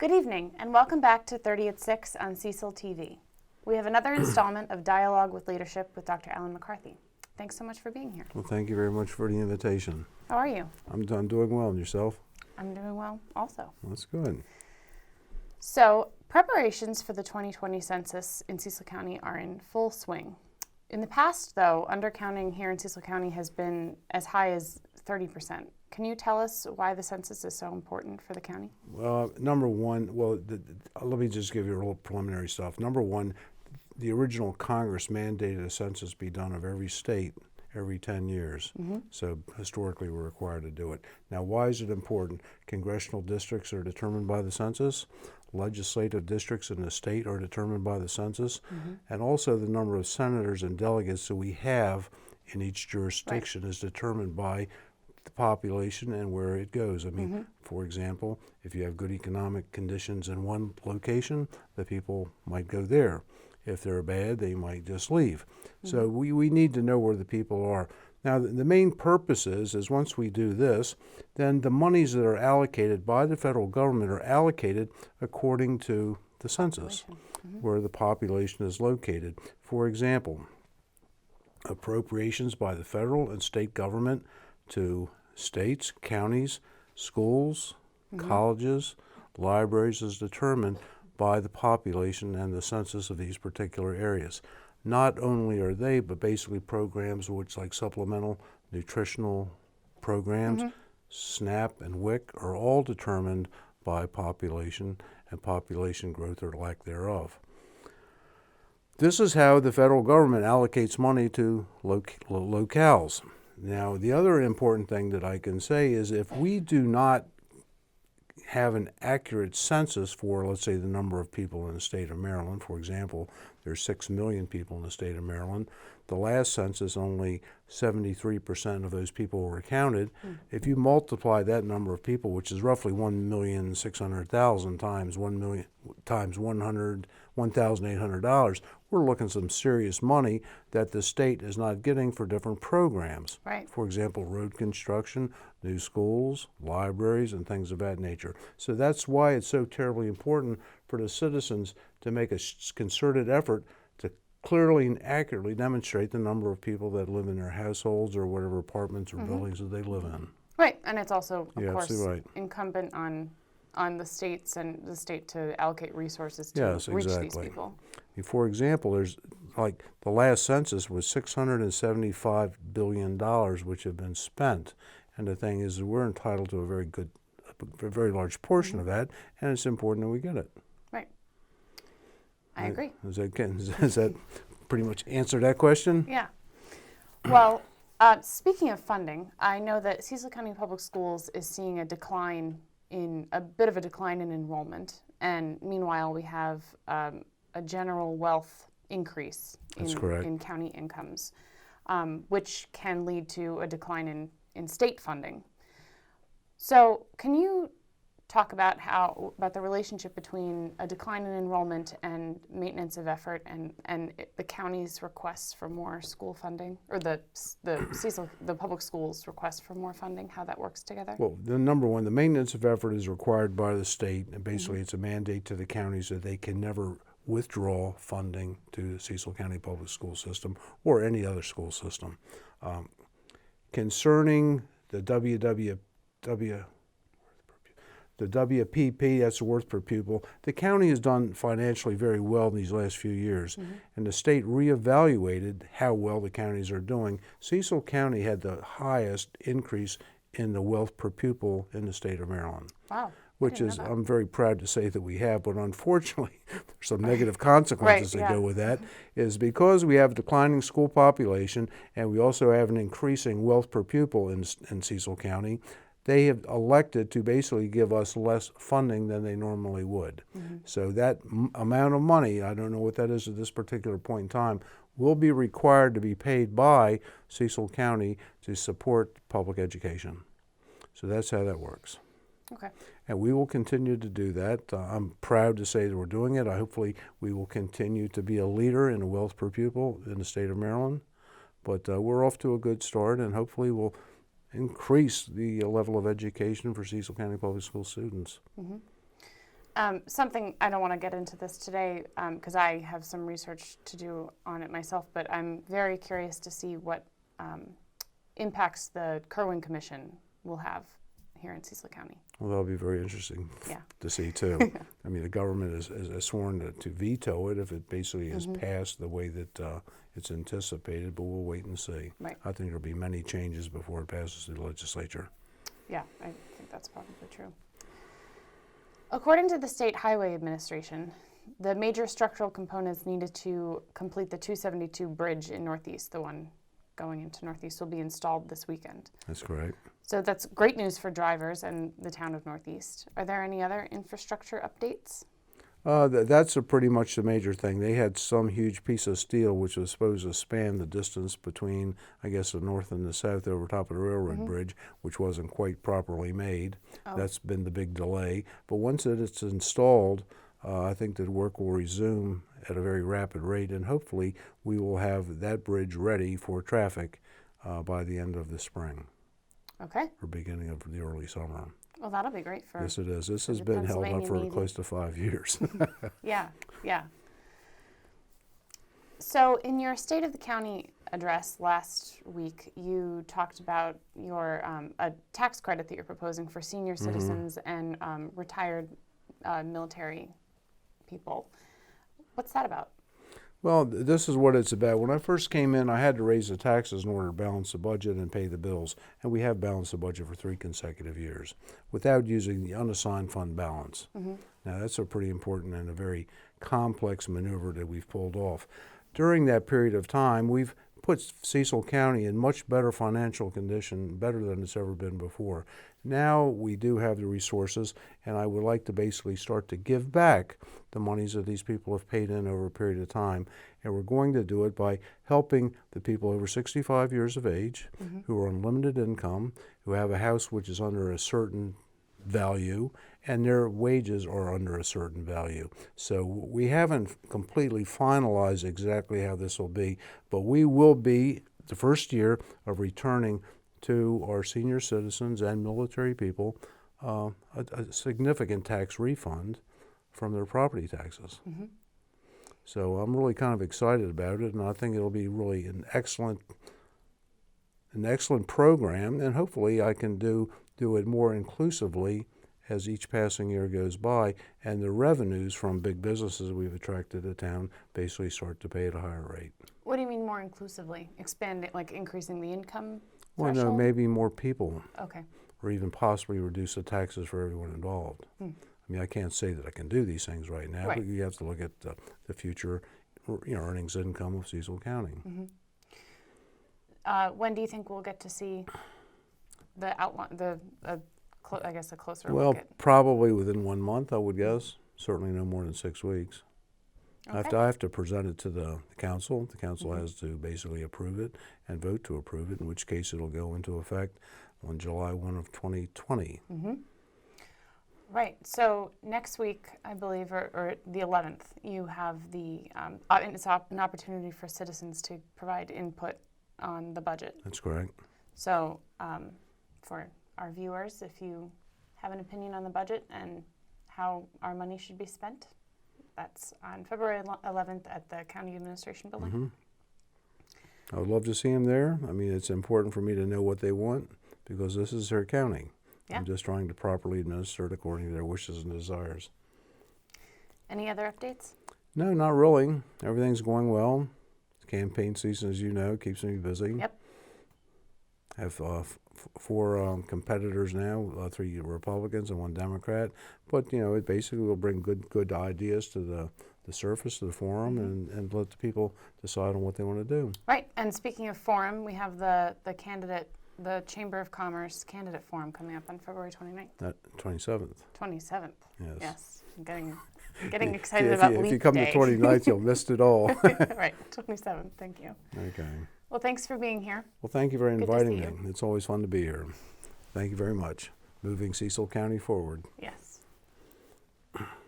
Good evening, and welcome back to 30 at 6 on Cecil TV. We have another installment of Dialogue with Leadership with Dr. McCarthy. Thanks so much for being here. Well, thank you very much for the invitation. How are you? I'm doing well. And yourself? I'm doing well also. That's good. So, preparations for the 2020 census in Cecil County are in full swing. In the past, though, undercounting here in Cecil County has been as high as 30%. Can you tell us why the census is so important for the county? Well, number one, let me just give you a little preliminary stuff. Number one, the original Congress mandated a census be done of every state every 10 years. So historically, we're required to do it. Now, why is it important? Congressional districts are determined by the census. Legislative districts in the state are determined by the census. And also the number of senators and delegates that we have in each jurisdiction is determined by the population and where it goes. I mean, for example, if you have good economic conditions in one location, the people might go there. If they're bad, they might just leave. So we need to know where the people are. Now, the main purpose is once we do this, then the monies that are allocated by the federal government are allocated according to the census, where the population is located. For example, appropriations by the federal and state government to states, counties, schools, colleges, libraries is determined by the population and the census of these particular areas. Not only are they, but basically programs which like supplemental nutritional programs, SNAP and WIC are all determined by population and population growth or lack thereof. This is how the federal government allocates money to locales. Now, the other important thing that I can say is if we do not have an accurate census for, let's say, the number of people in the state of Maryland, for example, there's 6 million people in the state of Maryland. The last census, only 73% of those people were counted. If you multiply that number of people, which is roughly 1,600,000 times 1 million times $1,800, we're looking at some serious money that the state is not getting for different programs. Right. For example, road construction, new schools, libraries, and things of that nature. So that's why it's so terribly important for the citizens to make a concerted effort to clearly and accurately demonstrate the number of people that live in their households or whatever apartments or buildings that they live in. Right, and it's also, of You're course, absolutely right. incumbent on the states and the state to allocate resources to Yes, reach exactly. these people. For example, there's like the last census was $675 billion which have been spent. And the thing is, we're entitled to a very large portion of that, and it's important that we get it. Right. I agree. Does that pretty much answer that question? Yeah. Well, speaking of funding, I know that Cecil County Public Schools is seeing a bit of a decline in enrollment, and meanwhile we have a general wealth increase in county incomes, which can lead to a decline in state funding. So can you talk about the relationship between a decline in enrollment and maintenance of effort and the county's requests for more school funding, or the public schools request for more funding, how that works together? Well, number one, the maintenance of effort is required by the state, and basically it's a mandate to the counties that they can never withdraw funding to the Cecil County Public School System or any other school system. Concerning the WPP, that's the worth per pupil, the county has done financially very well in these last few years, and the state reevaluated how well the counties are doing. Cecil County had the highest increase in the wealth per pupil in the state of Maryland. Wow. Which is, I'm very proud to say that we have, but unfortunately, there's some negative consequences that go with that, is because we have a declining school population and we also have an increasing wealth per pupil in Cecil County, they have elected to basically give us less funding than they normally would. So that amount of money, I don't know what that is at this particular point in time, will be required to be paid by Cecil County to support public education. So that's how that works. Okay. And we will continue to do that. I'm proud to say that we're doing it. Hopefully we will continue to be a leader in the wealth per pupil in the state of Maryland. But we're off to a good start, and hopefully we'll increase the level of education for Cecil County Public School students. Something, I don't want to get into this today because I have some research to do on it myself, but I'm very curious to see what impacts the Kerwin Commission will have here in Cecil County. Well, that'll be very interesting Yeah. to see too. I mean, the government is sworn to veto it if it basically is passed the way that it's anticipated, but we'll wait and see. Right. I think there'll be many changes before it passes through the legislature. Yeah, I think that's probably true. According to the State Highway Administration, the major structural components needed to complete the 272 bridge in Northeast, the one going into Northeast, will be installed this weekend. That's correct. So that's great news for drivers and the town of Northeast. Are there any other infrastructure updates? That's pretty much the major thing. They had some huge piece of steel which was supposed to span the distance between, I guess, the north and the south over top of the railroad bridge, which wasn't quite properly made. Oh. That's been the big delay. But once it's installed, I think that work will resume at a very rapid rate, and hopefully we will have that bridge ready for traffic by the end of the spring Okay. or beginning of the early summer. Well, that'll be great for. Yes, it is. This has the been held up Pennsylvania for Navy. close to 5 years. Yeah, yeah. So, in your State of the County address last week, you talked about your a tax credit that you're proposing for senior citizens and retired military people. What's that about? Well, this is what it's about. When I first came in, I had to raise the taxes in order to balance the budget and pay the bills. And we have balanced the budget for 3 consecutive years without using the unassigned fund balance. Now, that's a pretty important and a very complex maneuver that we've pulled off. During that period of time, we've put Cecil County in much better financial condition, better than it's ever been before. Now we do have the resources, and I would like to basically start to give back the monies that these people have paid in over a period of time. And we're going to do it by helping the people over 65 years of age who are on limited income, who have a house which is under a certain value, and their wages are under a certain value. So we haven't completely finalized exactly how this will be, but we will be the first year of returning to our senior citizens and military people a significant tax refund from their property taxes. So I'm really kind of excited about it, and I think it'll be really an excellent program, and hopefully I can do it more inclusively as each passing year goes by, and the revenues from big businesses we've attracted to town basically start to pay at a higher rate. What do you mean more inclusively? Expanding, like increasing the income Well, threshold? no, maybe more people, Okay. or even possibly reduce the taxes for everyone involved. I mean, I can't say that I can do these things right now, Right. but you have to look at the future, earnings income of Cecil County. When do you think we'll get to see the outline, I guess a closer Well, look at? probably within 1 month, I would guess. Certainly no more than 6 weeks. Okay. I have to present it to the council. The council has to basically approve it and vote to approve it, in which case it'll go into effect on July 1 of 2020. Right. So next week, I believe, or the 11th, you have and it's an opportunity for citizens to provide input on the budget. That's correct. So for our viewers, if you have an opinion on the budget and how our money should be spent, that's on February 11th at the County Administration Building. I would love to see them there. I mean, it's important for me to know what they want because this is their county. Yeah. I'm just trying to properly administer it according to their wishes and desires. Any other updates? No, not really. Everything's going well. It's campaign season, as you know, keeps me busy. Yep. I have 4 competitors now, 3 Republicans and 1 Democrat. But, it basically will bring good ideas to the surface, to the forum, and let the people decide on what they want to do. Right. And speaking of forum, we have the Chamber of Commerce candidate forum coming up on February 29th. That 27th. 27th. Yes. Yes. I'm getting excited If about you leap come day. to 29th, you'll miss it all. Right. 27th. Thank you. Okay. Well, thanks for being here. Well, thank you for Good to inviting see me. you. It's always fun to be here. Thank you very much. Moving Cecil County forward. Yes.